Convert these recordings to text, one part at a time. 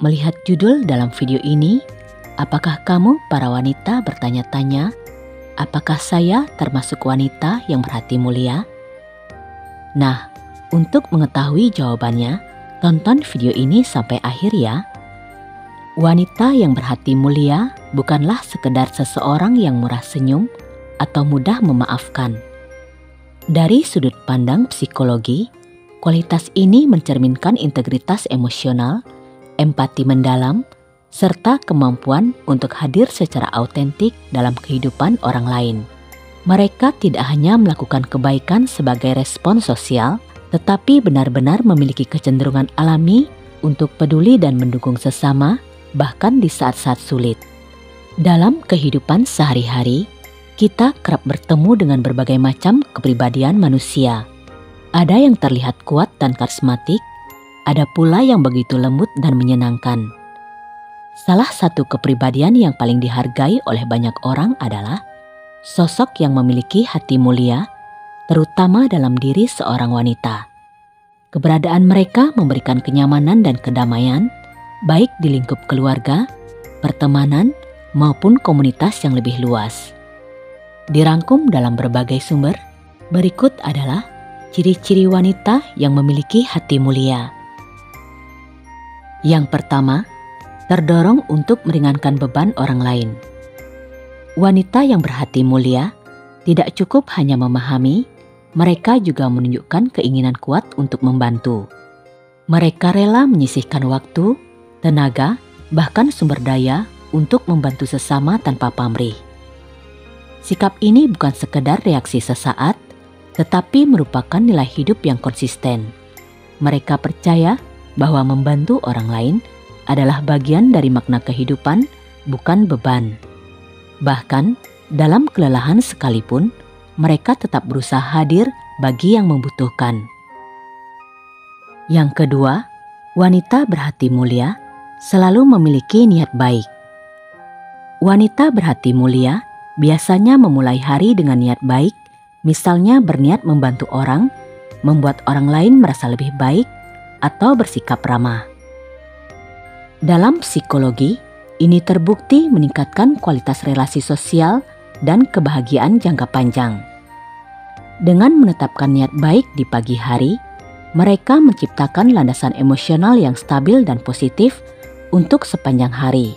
Melihat judul dalam video ini, apakah kamu para wanita bertanya-tanya, apakah saya termasuk wanita yang berhati mulia? Nah, untuk mengetahui jawabannya, tonton video ini sampai akhir ya. Wanita yang berhati mulia bukanlah sekedar seseorang yang murah senyum atau mudah memaafkan. Dari sudut pandang psikologi, kualitas ini mencerminkan integritas emosional, empati mendalam, serta kemampuan untuk hadir secara autentik dalam kehidupan orang lain. Mereka tidak hanya melakukan kebaikan sebagai respon sosial, tetapi benar-benar memiliki kecenderungan alami untuk peduli dan mendukung sesama, bahkan di saat-saat sulit. Dalam kehidupan sehari-hari, kita kerap bertemu dengan berbagai macam kepribadian manusia. Ada yang terlihat kuat dan karismatik, ada pula yang begitu lembut dan menyenangkan. Salah satu kepribadian yang paling dihargai oleh banyak orang adalah sosok yang memiliki hati mulia, terutama dalam diri seorang wanita. Keberadaan mereka memberikan kenyamanan dan kedamaian, baik di lingkup keluarga, pertemanan, maupun komunitas yang lebih luas. Dirangkum dalam berbagai sumber, berikut adalah ciri-ciri wanita yang memiliki hati mulia. Yang pertama, terdorong untuk meringankan beban orang lain. Wanita yang berhati mulia tidak cukup hanya memahami, mereka juga menunjukkan keinginan kuat untuk membantu. Mereka rela menyisihkan waktu, tenaga, bahkan sumber daya untuk membantu sesama tanpa pamrih. Sikap ini bukan sekedar reaksi sesaat, tetapi merupakan nilai hidup yang konsisten. Mereka percaya bahwa membantu orang lain adalah bagian dari makna kehidupan, bukan beban. Bahkan, dalam kelelahan sekalipun, mereka tetap berusaha hadir bagi yang membutuhkan. Yang kedua, wanita berhati mulia selalu memiliki niat baik. Wanita berhati mulia biasanya memulai hari dengan niat baik, misalnya berniat membantu orang, membuat orang lain merasa lebih baik, atau bersikap ramah. Dalam psikologi, ini terbukti meningkatkan kualitas relasi sosial dan kebahagiaan jangka panjang. Dengan menetapkan niat baik di pagi hari, mereka menciptakan landasan emosional yang stabil dan positif untuk sepanjang hari.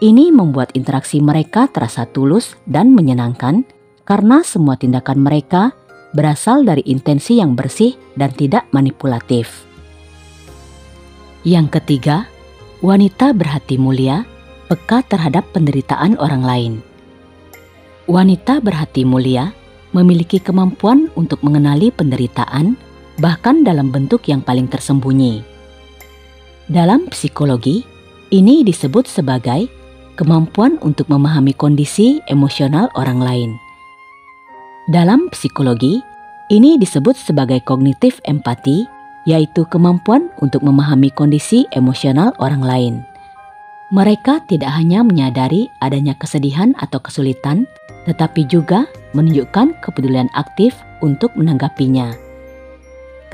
Ini membuat interaksi mereka terasa tulus dan menyenangkan karena semua tindakan mereka berasal dari intensi yang bersih dan tidak manipulatif. Yang ketiga, wanita berhati mulia peka terhadap penderitaan orang lain. Wanita berhati mulia memiliki kemampuan untuk mengenali penderitaan, bahkan dalam bentuk yang paling tersembunyi. Dalam psikologi, ini disebut sebagai kemampuan untuk memahami kondisi emosional orang lain. Dalam psikologi, ini disebut sebagai kognitif empati, yaitu kemampuan untuk memahami kondisi emosional orang lain. Mereka tidak hanya menyadari adanya kesedihan atau kesulitan, tetapi juga menunjukkan kepedulian aktif untuk menanggapinya.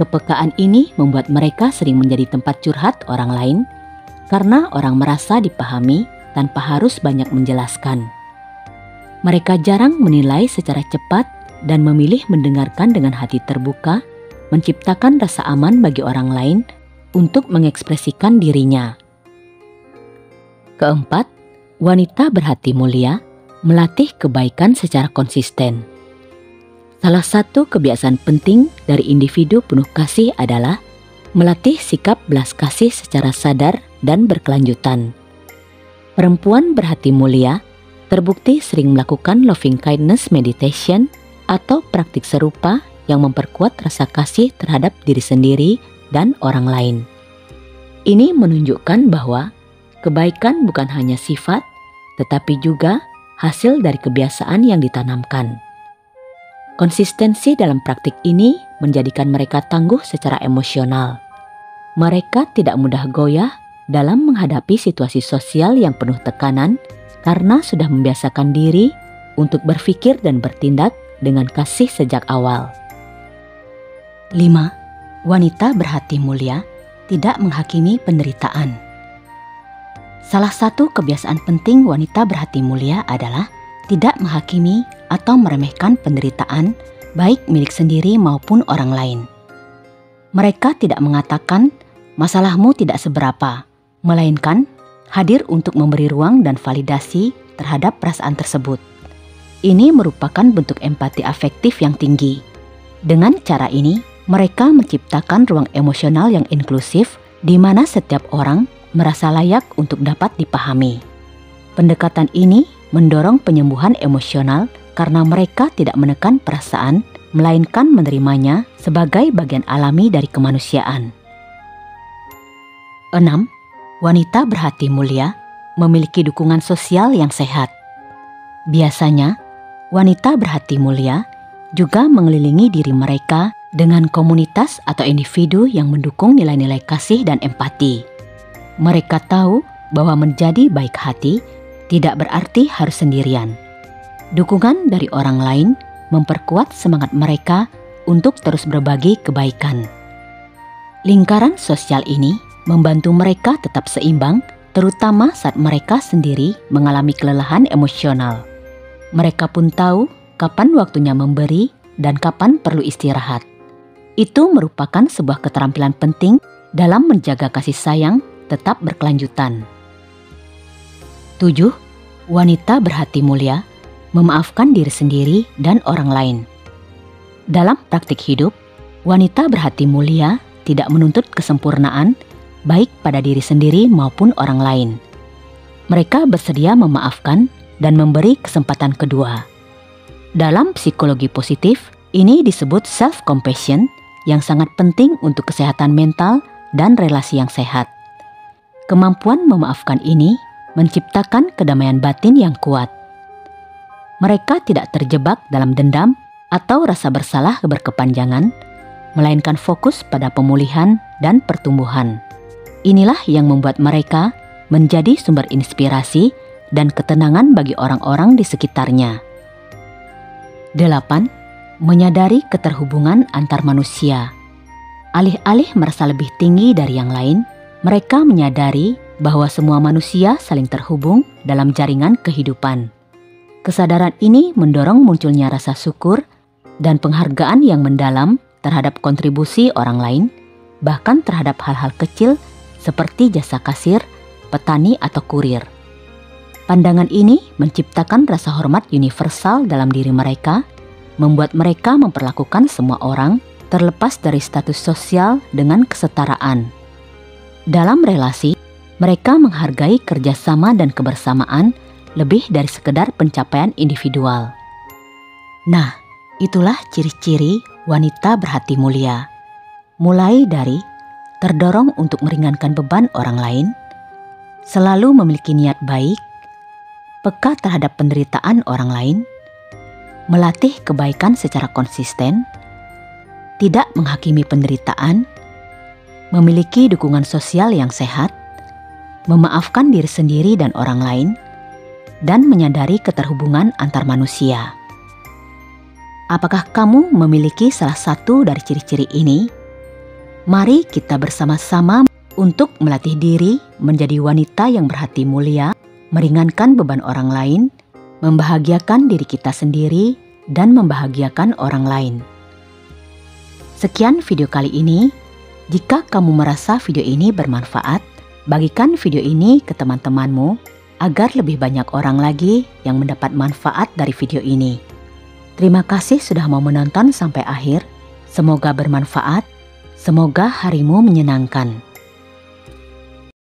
Kepekaan ini membuat mereka sering menjadi tempat curhat orang lain, karena orang merasa dipahami tanpa harus banyak menjelaskan. Mereka jarang menilai secara cepat dan memilih mendengarkan dengan hati terbuka, menciptakan rasa aman bagi orang lain untuk mengekspresikan dirinya. Keempat, wanita berhati mulia melatih kebaikan secara konsisten. Salah satu kebiasaan penting dari individu penuh kasih adalah melatih sikap belas kasih secara sadar dan berkelanjutan. Perempuan berhati mulia terbukti sering melakukan loving kindness meditation atau praktik serupa yang memperkuat rasa kasih terhadap diri sendiri dan orang lain. Ini menunjukkan bahwa kebaikan bukan hanya sifat, tetapi juga hasil dari kebiasaan yang ditanamkan. Konsistensi dalam praktik ini menjadikan mereka tangguh secara emosional. Mereka tidak mudah goyah dalam menghadapi situasi sosial yang penuh tekanan karena sudah membiasakan diri untuk berpikir dan bertindak dengan kasih sejak awal. 5. Wanita berhati mulia tidak menghakimi penderitaan. Salah satu kebiasaan penting wanita berhati mulia adalah tidak menghakimi atau meremehkan penderitaan, baik milik sendiri maupun orang lain. Mereka tidak mengatakan, "Masalahmu tidak seberapa," melainkan hadir untuk memberi ruang dan validasi terhadap perasaan tersebut. Ini merupakan bentuk empati afektif yang tinggi. Dengan cara ini, mereka menciptakan ruang emosional yang inklusif di mana setiap orang merasa layak untuk dapat dipahami. Pendekatan ini mendorong penyembuhan emosional karena mereka tidak menekan perasaan, melainkan menerimanya sebagai bagian alami dari kemanusiaan. 6. Wanita berhati mulia memiliki dukungan sosial yang sehat. Biasanya, wanita berhati mulia juga mengelilingi diri mereka dengan komunitas atau individu yang mendukung nilai-nilai kasih dan empati. Mereka tahu bahwa menjadi baik hati tidak berarti harus sendirian. Dukungan dari orang lain memperkuat semangat mereka untuk terus berbagi kebaikan. Lingkaran sosial ini membantu mereka tetap seimbang, terutama saat mereka sendiri mengalami kelelahan emosional. Mereka pun tahu kapan waktunya memberi dan kapan perlu istirahat. Itu merupakan sebuah keterampilan penting dalam menjaga kasih sayang tetap berkelanjutan. 7. Wanita berhati mulia memaafkan diri sendiri dan orang lain. Dalam praktik hidup, wanita berhati mulia tidak menuntut kesempurnaan baik pada diri sendiri maupun orang lain. Mereka bersedia memaafkan dan memberi kesempatan kedua. Dalam psikologi positif, ini disebut self-compassion yang sangat penting untuk kesehatan mental dan relasi yang sehat. Kemampuan memaafkan ini menciptakan kedamaian batin yang kuat. Mereka tidak terjebak dalam dendam atau rasa bersalah berkepanjangan, melainkan fokus pada pemulihan dan pertumbuhan. Inilah yang membuat mereka menjadi sumber inspirasi dan ketenangan bagi orang-orang di sekitarnya. 8. Menyadari keterhubungan antar manusia. Alih-alih merasa lebih tinggi dari yang lain, mereka menyadari bahwa semua manusia saling terhubung dalam jaringan kehidupan. Kesadaran ini mendorong munculnya rasa syukur dan penghargaan yang mendalam terhadap kontribusi orang lain, bahkan terhadap hal-hal kecil seperti jasa kasir, petani, atau kurir. Pandangan ini menciptakan rasa hormat universal dalam diri mereka, membuat mereka memperlakukan semua orang terlepas dari status sosial dengan kesetaraan. Dalam relasi, mereka menghargai kerjasama dan kebersamaan lebih dari sekedar pencapaian individual. Nah, itulah ciri-ciri wanita berhati mulia. Mulai dari terdorong untuk meringankan beban orang lain, selalu memiliki niat baik, peka terhadap penderitaan orang lain, melatih kebaikan secara konsisten, tidak menghakimi penderitaan, memiliki dukungan sosial yang sehat, memaafkan diri sendiri dan orang lain, dan menyadari keterhubungan antar manusia. Apakah kamu memiliki salah satu dari ciri-ciri ini? Mari kita bersama-sama untuk melatih diri menjadi wanita yang berhati mulia, meringankan beban orang lain, membahagiakan diri kita sendiri, dan membahagiakan orang lain. Sekian video kali ini. Jika kamu merasa video ini bermanfaat, bagikan video ini ke teman-temanmu agar lebih banyak orang lagi yang mendapat manfaat dari video ini. Terima kasih sudah mau menonton sampai akhir. Semoga bermanfaat. Semoga harimu menyenangkan.